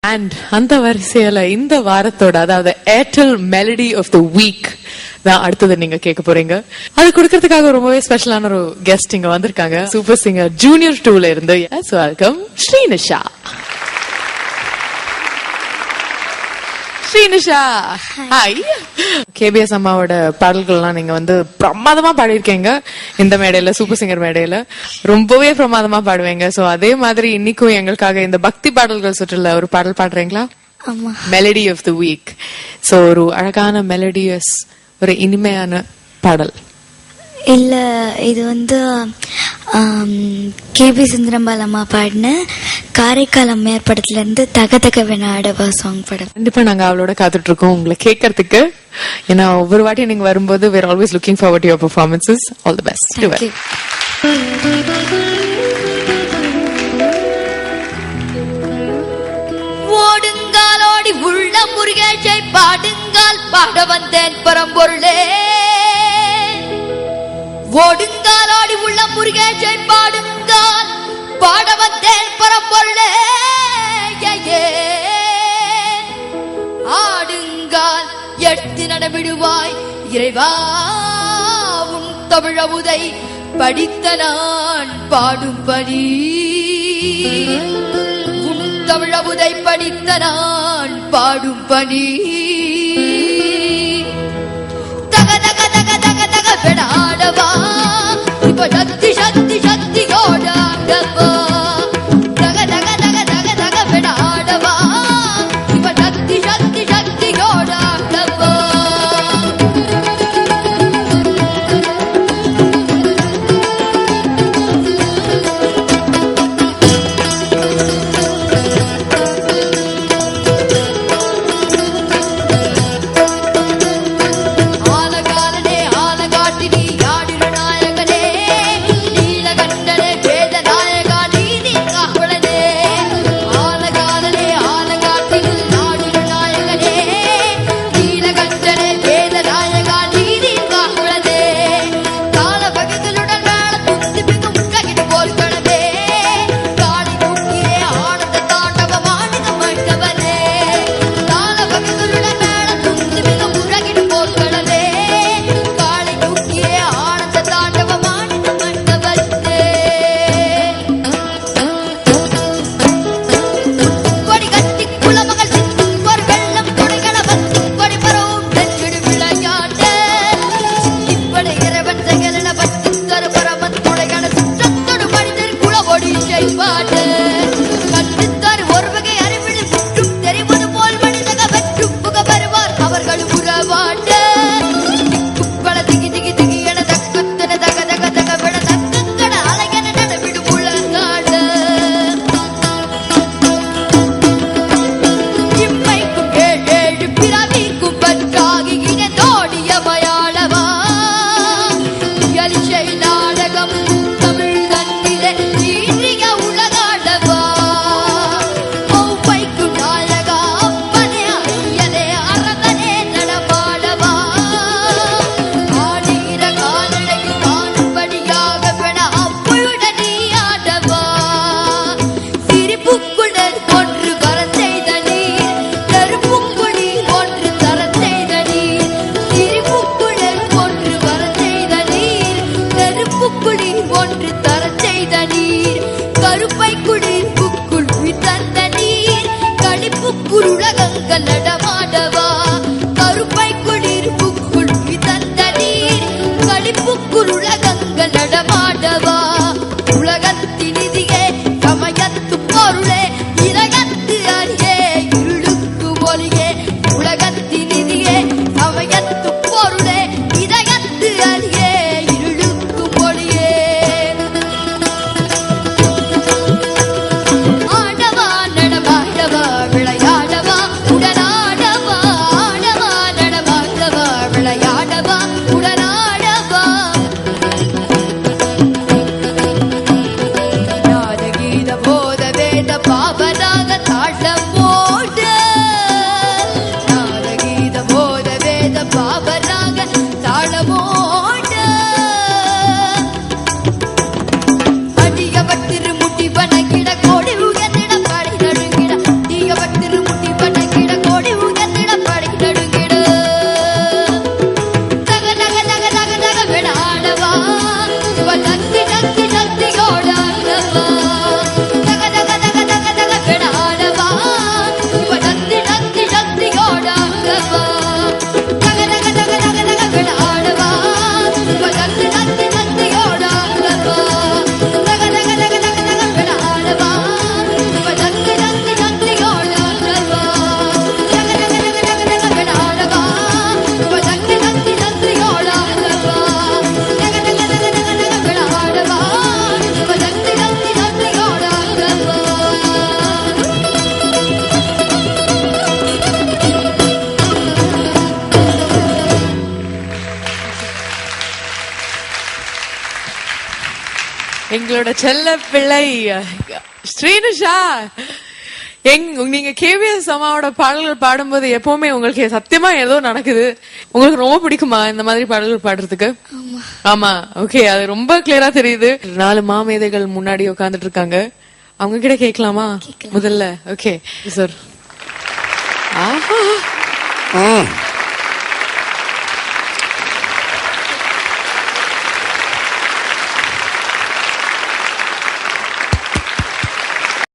And அந்த வரிசையில இந்த வாரத்தோட, அதாவது Airtel melody of the week தான் அடுத்தது நீங்க கேட்க போறீங்க. அது கொடுக்கறதுக்காக ரொம்பவே ஸ்பெஷலான ஒரு கெஸ்ட் இங்க வந்திருக்காங்க. சூப்பர் சிங்கர் ஜூனியர் 2ல இருந்து welcome Srinisha. Srinisha, hi. KBS அம்மாவோட பாடல்கள்லாம் நீங்க வந்து பிரமாதமா பாடிருக்கீங்க. இந்த மேடையில, சூப்பர் சிங்கர் மேடையில ரொம்பவே பிரமாதமா பாடுவீங்க. சோ அதே மாதிரி இன்னைக்கும் எங்களுக்காக இந்த பக்தி பாடல்கள் சுற்றுல ஒரு பாடல் பாடுறீங்களா? Melody of the week. So ஒரு அழகான மெலடியஸ், ஒரு இனிமையான பாடல். இல்ல, இது வந்து கேபி சுந்தரம்பாள் அம்மா பாடின காரைக்கால் அம்மையார் படத்துல இருந்து தக தக வினாடவா சாங் படம். கண்டிப்பா நாங்க அவளோட காத்துட்டு இருக்கோம் உங்களை கேட்கறதுக்கு. ஏன்னா ஒவ்வொரு வாட்டி நீங்க வரும்போது we're always looking forward to your performances. All the best. Thank you. ஓடுங்காலோடி உள்ள முருகேஷை பாடுங்கால் பாட வந்தேன் பரம்பொருளே. ஓடுங்காலோடி உள்ள முருகேஷை பாடுங்கால் பாட வந்தேன் பரம்பொருளே. ஆடுங்கால் எடுத்து நடவிடுவாய் இறைவா உன் தமிழமுதை படித்த நான் பாடும்படி. உன் தமிழமுதை படித்த நான் பாடும்படி. தக தக தக தக தக விடாடவா இப்ப சக்தி சக்தி சக்தியோட ஆடவா. தக தக தக தக தக விடாடவா இப்ப சக்தி சக்தி சக்தியோட ஆடவா. விளையாடவா எங்களோட செல்ல பிள்ளை ஸ்ரீனுஷா, நீங்க கேவிஎஸ் அம்மாவோட பாடல்கள் பாடும்போது எப்பவுமே உங்களுக்கு சத்தியமா ஏதோ நடக்குது. உங்களுக்கு ரொம்ப பிடிக்குமா இந்த மாதிரி பாடல்கள் பாடுறதுக்கு? ஆமா, ஓகே, அது ரொம்ப கிளியரா தெரியுது. 4 மாமேதைகள் முன்னாடி உட்கார்ந்துட்டு இருக்காங்க, அவங்க கிட்ட கேட்கலாமா முதல்ல? Okay sir. ஆஹா